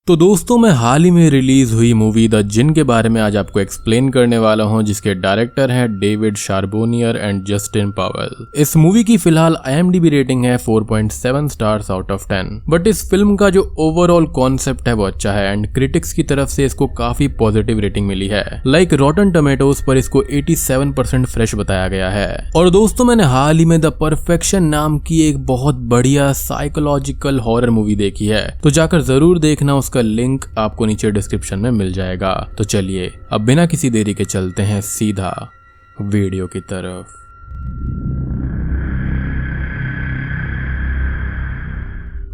तो दोस्तों मैं हाल ही में रिलीज हुई मूवी द जिन के बारे में आज आपको एक्सप्लेन करने वाला हूं, जिसके डायरेक्टर हैं डेविड शार्बोनियर एंड जस्टिन पावेल। इस मूवी की फिलहाल IMDb रेटिंग है 4.7 स्टार्स आउट ऑफ 10। बट इस फिल्म का जो ओवरऑल कॉन्सेप्ट है वो अच्छा है एंड क्रिटिक्स की तरफ से इसको काफी पॉजिटिव रेटिंग मिली है। लाइक रॉटन टमेटोज पर इसको 87% फ्रेश बताया गया है। और दोस्तों मैंने हाल ही में द परफेक्शन नाम की एक बहुत बढ़िया साइकोलॉजिकल हॉरर मूवी देखी है, तो जाकर जरूर देखना। उसका लिंक आपको नीचे डिस्क्रिप्शन में मिल जाएगा। तो चलिए अब बिना किसी देरी के चलते हैं सीधा वीडियो की तरफ।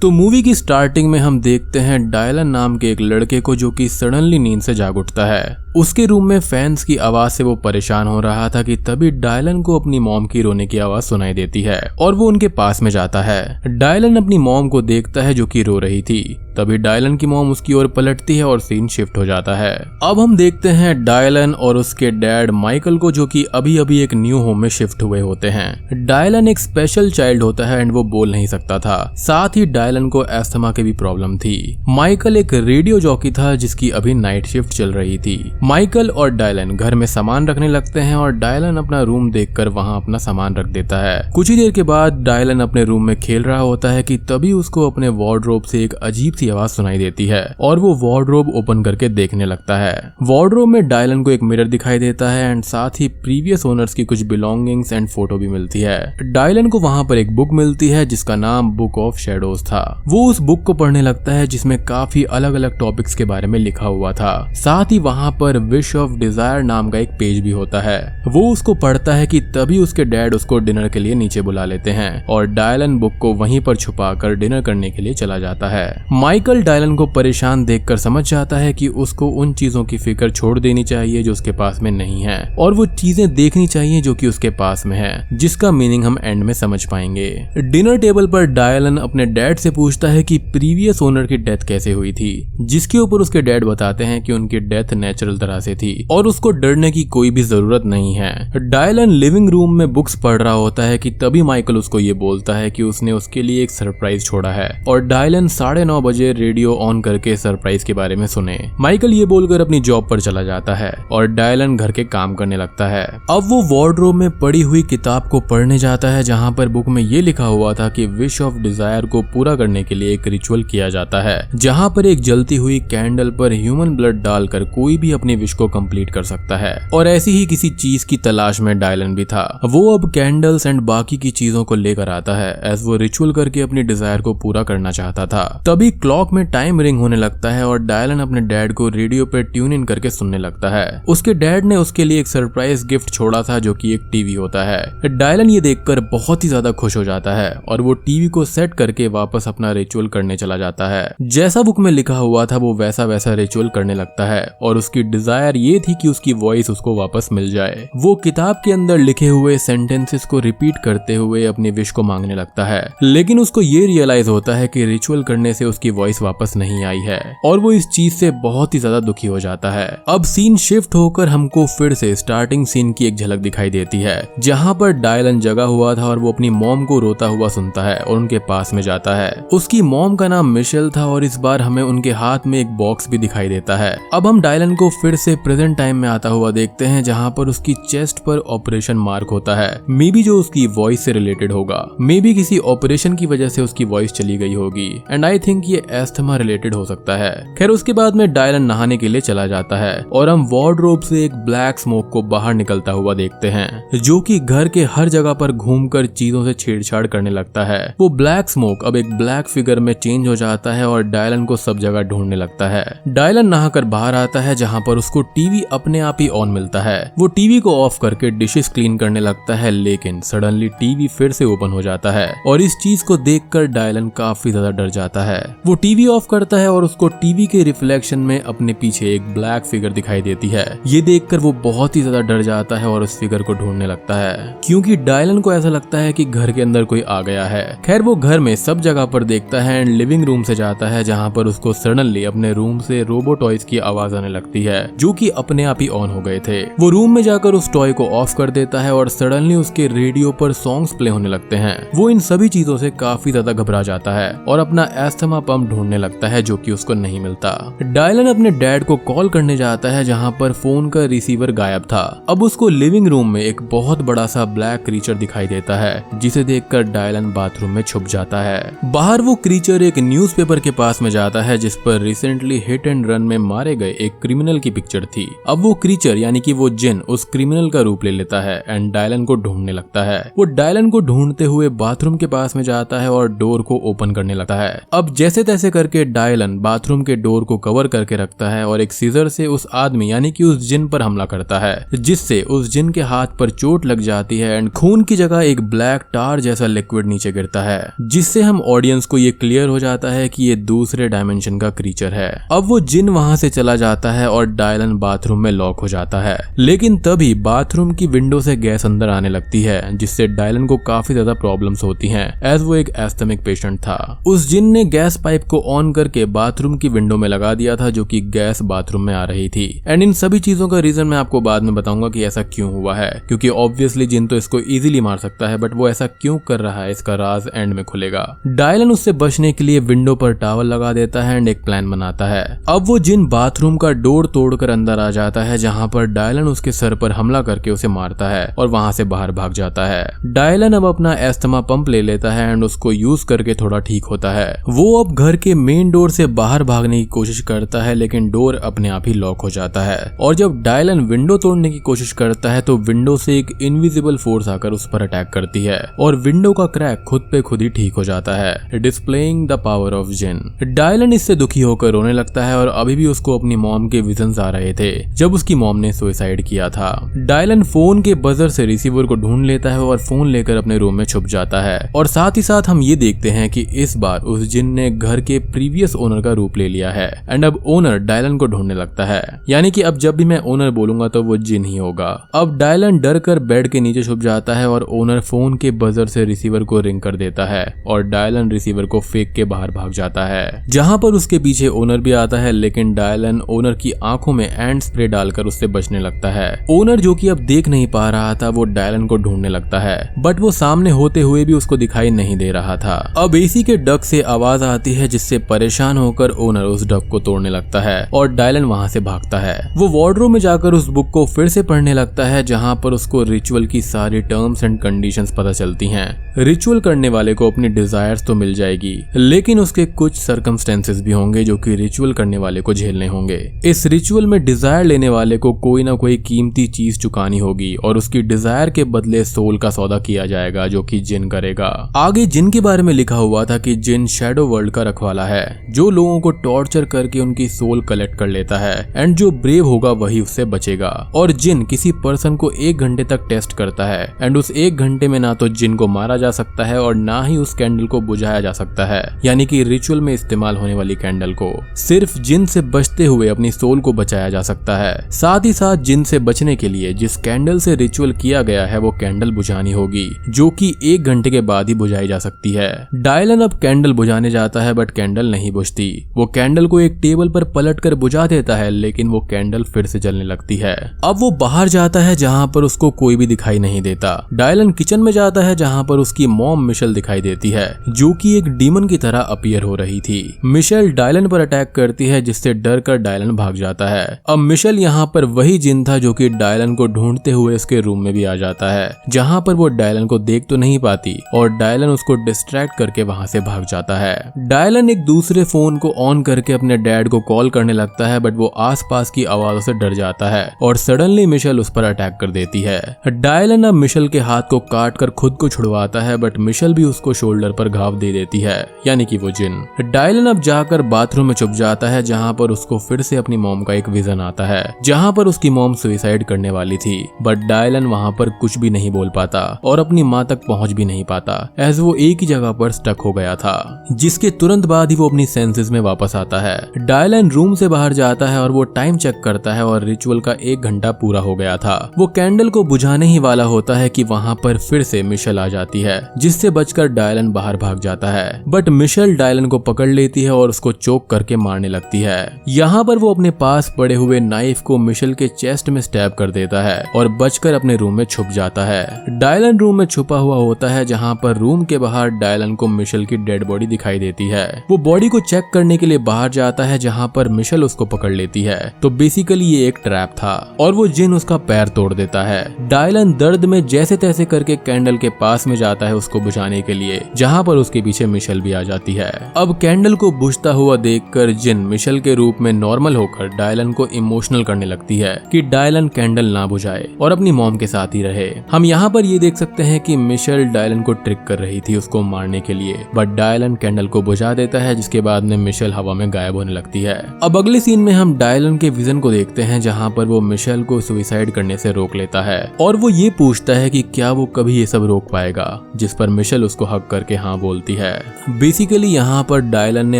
तो मूवी की स्टार्टिंग में हम देखते हैं डायलन नाम के एक लड़के को, जो कि सडनली नींद से जाग उठता है। उसके रूम में फैंस की आवाज से वो परेशान हो रहा था कि तभी डायलन को अपनी मॉम की रोने की आवाज सुनाई देती है और वो उनके पास में जाता है। डायलन अपनी मॉम को देखता है जो कि रो रही थी। तभी डायलन की मॉम उसकी ओर पलटती है और सीन शिफ्ट हो जाता है। अब हम देखते हैं डायलन और उसके डैड माइकल को, जो कि अभी अभी एक न्यू होम में शिफ्ट हुए होते हैं। डायलन एक स्पेशल चाइल्ड होता है एंड वो बोल नहीं सकता था। साथ ही डायलन को एस्थमा की भी प्रॉब्लम थी। माइकल एक रेडियो जॉकी था जिसकी अभी नाइट शिफ्ट चल रही थी। माइकल और डायलन घर में सामान रखने लगते हैं और डायलन अपना रूम देखकर वहां अपना सामान रख देता है। कुछ ही देर के बाद डायलन अपने रूम में खेल रहा होता है कि तभी उसको अपने वार्डरोब से एक अजीब सी आवाज सुनाई देती है और वो वार्डरोब ओपन करके देखने लगता है। वार्डरोब में डायलन को एक मिरर दिखाई देता है एंड साथ ही प्रीवियस ओनर्स की कुछ बिलोंगिंग्स एंड फोटो भी मिलती है। डायलन को वहां पर एक बुक मिलती है जिसका नाम बुक ऑफ शेडोज था। वो उस बुक को पढ़ने लगता है जिसमें काफी अलग अलग टॉपिक्स के बारे में लिखा हुआ था। साथ ही वहां पर विश ऑफ डिजायर नाम का एक पेज भी होता है। वो उसको पढ़ता है कि तभी उसके डैड उसको डिनर के लिए नीचे बुला लेते हैं और डायलन बुक को वहीं पर छुपाकर डिनर करने के लिए चला जाता है। माइकल डायलन को परेशान देखकर समझ जाता है कि उसको उन चीजों की फिक्र छोड़ देनी चाहिए जो उसके पास में नहीं है और वो चीजें देखनी चाहिए जो कि उसके पास में है, जिसका मीनिंग हम एंड में समझ पाएंगे। डिनर टेबल पर डायलन अपने डैड से पूछता है कि प्रीवियस ओनर की डेथ कैसे हुई थी, जिसके ऊपर उसके डैड बताते हैं कि उनकी डेथ नेचुरल तरह से थी और उसको डरने की कोई भी जरूरत नहीं है। डायलन लिविंग रूम में बुक्स पढ़ रहा होता है कि तभी माइकल उसको ये बोलता है कि उसने उसके लिए एक सरप्राइज छोड़ा है और डायलन 9:30 बजे रेडियो ऑन करके सरप्राइज के बारे में सुने। माइकल ये बोलकर अपनी जॉब पर चला जाता है और डायलन घर के काम करने लगता है। अब वो वार्डरोब में पड़ी हुई किताब को पढ़ने जाता है जहाँ पर बुक में ये लिखा हुआ था कि विश ऑफ डिजायर को पूरा करने के लिए एक रिचुअल किया जाता है, जहाँ पर एक जलती हुई कैंडल पर ह्यूमन ब्लड डालकर कोई भी अपनी विश को कंप्लीट कर सकता है। और ऐसी ही किसी चीज की तलाश में डायलन भी था। वो अब कैंडल्स एंड बाकी की चीजों को लेकर आता है एज वो रिचुअल करके अपनी डिजायर को पूरा करना चाहता था। तभी क्लॉक में टाइम रिंग होने लगता है और डायलन अपने डैड को रेडियो पे ट्यून इन करके सुनने लगता है। उसके डैड ने उसके लिए एक सरप्राइज गिफ्ट छोड़ा था जो कि एक टीवी होता है। डायलन ये देखकर बहुत ही ज्यादा खुश हो जाता है और वो टीवी को सेट करके वापस अपना रिचुअल करने चला जाता है। जैसा बुक में लिखा हुआ था वो वैसा वैसा रिचुअल करने लगता है और उसकी डिजायर ये थी कि उसकी वॉइस उसको वापस मिल जाए। वो किताब के अंदर लिखे हुए सेंटेंसेस को रिपीट करते हुए अपनी विश को मांगने लगता है, लेकिन उसको ये रियलाइज होता है कि रिचुअल करने से उसकी वॉइस वापस नहीं आई है और वो इस चीज से बहुत ही ज्यादा दुखी हो जाता है। अब सीन शिफ्ट होकर हमको फिर से स्टार्टिंग सीन की एक झलक दिखाई देती है, जहाँ पर डायलन जगा हुआ था और वो अपनी मॉम को रोता हुआ सुनता है और उनके पास में जाता है। उसकी मॉम का नाम मिशेल था और इस बार हमें उनके हाथ में एक बॉक्स भी दिखाई देता है। अब हम डायलन को फिर से प्रेजेंट टाइम में आता हुआ देखते हैं जहाँ पर उसकी चेस्ट पर ऑपरेशन मार्क होता है। मे बी जो उसकी वॉइस से रिलेटेड होगा, मे बी किसी ऑपरेशन की वजह से उसकी वॉइस चली गई होगी एंड आई थिंक ये एस्थमा रिलेटेड हो सकता है। खैर उसके बाद में डायलन नहाने के लिए चला जाता है और हम वार्डरोब से एक ब्लैक स्मोक को बाहर निकलता हुआ देखते हैं जो कि घर के हर जगह पर घूमकर चीजों से छेड़छाड़ करने लगता है। वो ब्लैक स्मोक अब एक ब्लैक फिगर में चेंज हो जाता है और डायलन को सब जगह ढूंढने लगता है। डायलन नहाकर बाहर आता है जहाँ पर उसको टीवी अपने आप ही ऑन मिलता है। वो टीवी को ऑफ करके डिशेस क्लीन करने लगता है, लेकिन सडनली टीवी फिर से ओपन हो जाता है और इस चीज को देखकर डायलन काफी ज्यादा डर जाता है। वो टीवी ऑफ करता है और उसको टीवी के रिफ्लेक्शन में अपने पीछे एक ब्लैक फिगर दिखाई देती है। ये देखकर वो बहुत ही ज्यादा डर जाता है और उस फिगर को ढूंढने लगता है, क्योंकि डायलन को ऐसा लगता है कि घर के अंदर कोई आ गया है। खैर वो घर में सब जगह पर देखता है एंड लिविंग रूम से जाता है जहाँ पर उसको सडनली अपने रूम से रोबो टॉयज की आवाज आने लगती है जो कि अपने आप ही ऑन हो गए थे। वो रूम में जाकर उस टॉय को ऑफ कर देता है और सडनली उसके रेडियो पर सॉन्ग्स प्ले होने लगते हैं। वो इन सभी चीजों से काफी ज्यादा घबरा जाता है और अपना एस्थमा पंप ढूंढने लगता है जो कि उसको नहीं मिलता। डायलन अपने डैड को कॉल करने जाता है जहाँ पर फोन का रिसीवर गायब था। अब उसको लिविंग रूम में एक बहुत बड़ा सा ब्लैक क्रीचर दिखाई देता है जिसे देखकर डायलन बाथरूम में छुप जाता है। बाहर वो क्रीचर एक न्यूज़पेपर के पास में जाता है जिस पर रिसेंटली हिट एंड रन में मारे गए एक क्रिमिनल की पिक्चर थी। अब वो क्रीचर यानी कि वो जिन उस क्रिमिनल का रूप ले लेता है एंड डायलन को ढूंढने लगता है। वो डायलन को ढूंढते हुए बाथरूम के पास में जाता है और डोर को ओपन करने लगता है। अब जैसे तैसे करके डायलन बाथरूम के डोर को कवर करके रखता है और एक सीजर से उस आदमी यानी कि उस जिन पर हमला करता है जिससे उस जिन के हाथ पर चोट लग जाती है एंड खून की जगह एक ब्लैक टार जैसा लिक्विड नीचे गिरता है जिससे हम ऑडियंस को ये क्लियर हो जाता है कि ये दूसरे डायमेंशन का क्रीचर है। अब वो जिन वहां से चला जाता है और डायलन बाथरूम में लॉक हो जाता है, लेकिन तभी बाथरूम की विंडो से गैस अंदर आने लगती है जिससे डायलन को काफी ज्यादा प्रॉब्लम्स होती हैं एज वो एक एस्थमिक पेशेंट था। उस जिन ने गैस पाइप को ऑन करके बाथरूम की विंडो में लगा दिया था जो कि गैस बाथरूम में आ रही थी एंड इन सभी चीजों का रीजन मैं आपको बाद में बताऊंगा कि ऐसा क्यों हुआ है, क्योंकि ऑब्वियसली जिन तो इसको इजीली मार सकता है बट वो ऐसा क्यों कर रहा है इसका राज एंड में खुलेगा। डायलन उससे बचने के लिए विंडो पर टावल लगा देता है एंड एक प्लान बनाता है। अब वो जिन बाथरूम का डोर तोड़कर अंदर आ जाता है जहां पर डायलन उसके सर पर हमला करके उसे मारता है और वहां से बाहर भाग जाता है। डायलन अब अपना एस्थमा पंप ले लेता है एंड उसको यूज करके थोड़ा ठीक होता है। वो अब घर के मेन डोर से बाहर भागने की कोशिश करता है लेकिन डोर अपने आप ही लॉक हो जाता है और जब डायलन विंडो तोड़ने की कोशिश करता है तो विंडो से एक इनविजिबल फोर्स आकर उस पर अटैक करती है और विंडो का क्रैक खुद पे खुद ही ठीक हो जाता है, displaying the power of jinn. Dylan इससे दुखी होकर रोने लगता है और अभी भी उसको अपनी मॉम के विजन्स आ रहे थे जब उसकी मॉम ने सुसाइड किया था। डायलन फोन के बजर से रिसीवर को ढूंढ लेता है और फोन लेकर अपने रूम में छुप जाता है और साथ ही साथ हम ये देखते हैं कि इस बार उस जिन ने घर के प्रीवियस ओनर का रूप ले लिया है एंड अब ओनर डायलन को ढूंढने लगता है, यानी कि अब जब भी मैं ओनर बोलूंगा तो वो जिन ही होगा। अब डायलन डर कर बेड के नीचे छुप जाता है और ओनर फोन के बजर से रिसीवर को रिंग कर देता है और डायलन रिसीवर को फेंक के बाहर भाग जाता है जहां पर उसके पीछे ओनर भी आता है, लेकिन डायलन ओनर की आंखों में एंड स्प्रे डालकर उससे बचने लगता है। ओनर जो कि अब देख नहीं पा रहा था वो डायलन को ढूंढने लगता है बट वो सामने होते हुए भी उसको दिखाई नहीं दे रहा था। अब एसी के डक से आवाज आती है जिससे परेशान होकर ओनर उस डक को तोड़ने लगता है और डायलन वहां से भागता है। वो वार्डरोब में जाकर उस बुक को फिर से पढ़ने लगता है जहां पर उसको रिचुअल की सारी टर्म्स एंड कंडीशंस पता चलती हैं। रिचुअल करने वाले को अपनी डिजायर्स तो मिल जाएगी लेकिन उसके कुछ सर्कमस्टेंसेस भी होंगे जो कि रिचुअल करने वाले को झेलने होंगे। इस रिचुअल में डिजायर लेने वाले को कोई ना कोई कीमती चीज चुकानी होगी और उसकी डिजायर के बदले सोल का सौदा किया जाएगा जो कि जिन करेगा। आगे जिन के बारे में लिखा हुआ था कि जिन शैडो वर्ल्ड का रखवाला है जो लोगों को टॉर्चर करके उनकी सोल कलेक्ट कर लेता है एंड जो ब्रेव होगा वही उससे बचेगा। और जिन किसी पर्सन को 1 घंटे तक टेस्ट करता है एंड उस 1 घंटे में ना तो जिन को मारा जा सकता है और ना ही उस कैंडल को बुझाया जा सकता है, यानी कि रिचुअल में इस्तेमाल होने वाली कैंडल को सिर्फ जिन से बचते हुए अपनी सोल को बचाया जा सकता है। साथ ही साथ जिन से बचने के लिए जिस कैंडल से रिचुअल किया गया है वो कैंडल बुझानी होगी जो कि 1 घंटे के बाद ही बुझाई जा सकती है। डायलन अब कैंडल बुझाने जाता है बट कैंडल नहीं बुझती। वो कैंडल को एक टेबल पर पलट कर बुझा देता है लेकिन वो कैंडल फिर से जलने लगती है। अब वो बाहर जाता है जहां पर उसको कोई भी दिखाई नहीं देता। डायलन किचन में जाता है जहां पर उसकी मॉम मिशेल दिखाई देती है जो कि एक डीमन की तरह अपीयर हो रही थी। मिशेल डायलन पर अटैक करती है जिससे डर कर डायलन भाग जाता है। अब मिशेल यहाँ पर वही जिन था जो कि डायलन को ढूंढते हुए उसके रूम में भी आ जाता है जहां पर वो डायलन को देख तो नहीं पाती और डायलन उसको डिस्ट्रैक्ट करके वहां से भाग जाता है। डायलन एक दूसरे फोन को ऑन करके अपने डैड को कॉल करने लगता है बट वो आसपास की आवाजों से डर जाता है और सडनली मिशेल उस पर अटैक कर देती है। डायलन अब मिशेल के हाथ को काट कर खुद को छुड़वाता है बट मिशेल भी उसको शोल्डर पर घाव दे देती है, यानी कि वो जिन। डायलन अब जाकर बाथरूम में छुप जाता है जहां पर उसको फिर से अपनी मॉम का एक विजन आता है जहां पर उसकी मॉम सुसाइड करने वाली थी बट डायलन वहां पर कुछ भी नहीं बोल पाता और अपनी मां तक पहुंच भी नहीं पाता एज वो एक ही जगह पर स्टक हो गया था, जिसके तुरंत बाद ही वो अपनी सेंसेस में वापस आता है। डायलन रूम से बाहर जाता है और वो टाइम चेक करता है और रिचुअल का 1 घंटा पूरा हो गया था। वो कैंडल को बुझाने ही वाला होता है कि वहां पर फिर से मिशेल आ जाती है जिससे बचकर डायलन बाहर भाग जाता है बट मिशेल डायलन को पकड़ लेती है और उसको चोक करके मारने लगती है। यहाँ पर वो अपने पास पास पड़े हुए नाइफ को मिशेल के चेस्ट में स्टैब कर देता है और बचकर अपने रूम में छुप जाता है। डायलन रूम में छुपा हुआ होता है, जहाँ पर रूम के बाहर डायलन को मिशेल की डेड बॉडी दिखाई देती है। वो बॉडी को चेक करने के लिए बाहर जाता है, जहाँ पर मिशेल उसको पकड़ लेती है। तो बेसिकली ये एक ट्रैप था और वो जिन उसका पैर तोड़ देता है। डायलन दर्द में जैसे तैसे करके कैंडल के पास में जाता है उसको बुझाने के लिए, जहाँ पर उसके पीछे मिशेल भी आ जाती है। अब कैंडल को बुझता हुआ देखकर जिन मिशेल के रूप में नॉर्मल होकर डायलन को इमोशनल करने लगती है कि डायलन कैंडल ना बुझाए और अपनी मॉम के साथ ही रहे। हम यहाँ पर ये देख सकते हैं कि मिशेल डायलन को ट्रिक कर रही थी उसको मारने के लिए, बट डायलन कैंडल को बुझा देता है, जिसके बाद में मिशेल हवा में गायब होने लगती है। अब अगले सीन में हम डायलन के विजन को देखते हैं, जहाँ पर वो मिशेल को सुसाइड करने से रोक लेता है और वो ये पूछता है कि क्या वो कभी ये सब रोक पाएगा, जिस पर मिशेल उसको हक करके हाँ बोलती है। बेसिकली यहाँ पर डायलन ने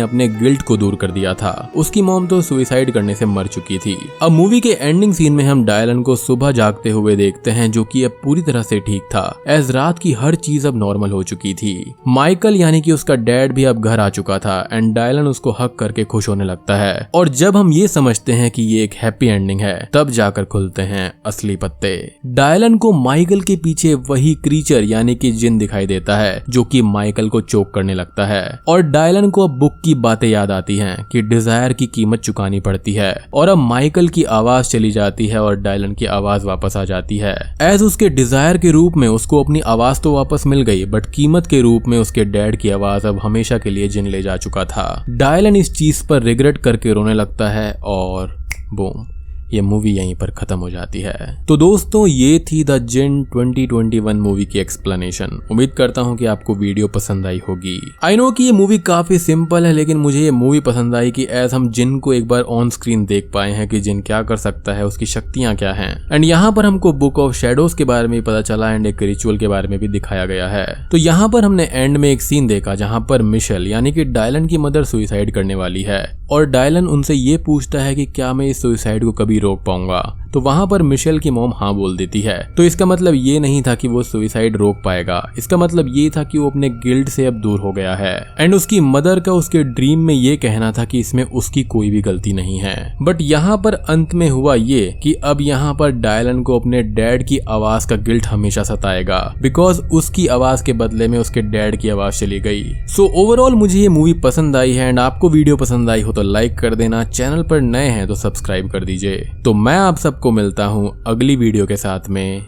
अपने गिल्ट को दूर कर दिया था। उसकी मॉम तो सुसाइड करने से मर चुकी थी। अब मूवी के एंडिंग सीन में हम डायलन को सुबह जागते हुए देखते हैं, जो कि अब पूरी तरह से ठीक था, एज रात की हर चीज अब नॉर्मल हो चुकी थी। माइकल यानी कि उसका डैड भी अब घर आ चुका था एंड डायलन उसको हक करके खुश होने लगता है। और जब हम ये समझते हैं कि ये एक हैप्पी एंडिंग है, तब जाकर खुलते हैं असली पत्ते। डायलन को माइकल के पीछे वही क्रीचर यानी कि जिन दिखाई देता है, जो कि माइकल को चोक करने लगता है। और डायलन को अब बुक की बातें याद आती हैं कि डिजायर की कीमत चुकानी पड़ती है। और अब माइकल की आवाज चली जाती है और डायलन की आवाज वापस आ जाती है। एज उसके डिजायर के रूप में उसको अपनी आवाज तो वापस मिल गई, बट कीमत के रूप में उसके डैड की आवाज अब हमेशा के लिए जिन ले जा चुका था। डायलन इस चीज पर रिग्रेट करके रोने लगता है और बूम, ये मूवी यहीं पर खत्म हो जाती है। तो दोस्तों, ये थी द जिन 2021 मूवी की एक्सप्लेनेशन। उम्मीद करता हूँ कि आपको वीडियो पसंद आई होगी। आई नो कि ये मूवी काफी सिंपल है, लेकिन मुझे ये मूवी पसंद आई कि एज हम जिन को एक बार ऑन स्क्रीन देख पाए हैं कि जिन क्या कर सकता है, उसकी शक्तियां क्या हैं। एंड यहाँ पर हमको बुक ऑफ शैडोज के बारे में भी पता चला एंड एक रिचुअल के बारे में भी दिखाया गया है। तो यहाँ पर हमने एंड में एक सीन देखा जहाँ पर मिशेल यानी कि डायलन की मदर सुसाइड करने वाली है और डायलन उनसे ये पूछता है कि क्या मैं इस सुसाइड को कभी रोक पाऊंगा। तो वहां पर मिशेल की मॉम हाँ बोल देती है। तो इसका मतलब ये नहीं था कि वो सुसाइड रोक पाएगा, इसका मतलब ये था कि वो अपने गिल्ट से अब दूर हो गया है। एंड उसकी मदर का उसके ड्रीम में ये कहना था कि इसमें उसकी कोई भी गलती नहीं है। बट यहाँ पर अंत में हुआ ये कि अब यहाँ पर डायलन को अपने डैड की आवाज का गिल्ट हमेशा सताएगा, बिकॉज उसकी आवाज के बदले में उसके डैड की आवाज चली गई। सो ओवरऑल मुझे ये मूवी पसंद आई है एंड आपको वीडियो पसंद आई हो तो लाइक कर देना, चैनल पर नए हैं तो सब्सक्राइब कर दीजिए। तो मैं आप सबको मिलता हूं अगली वीडियो के साथ में,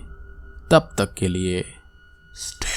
तब तक के लिए स्टे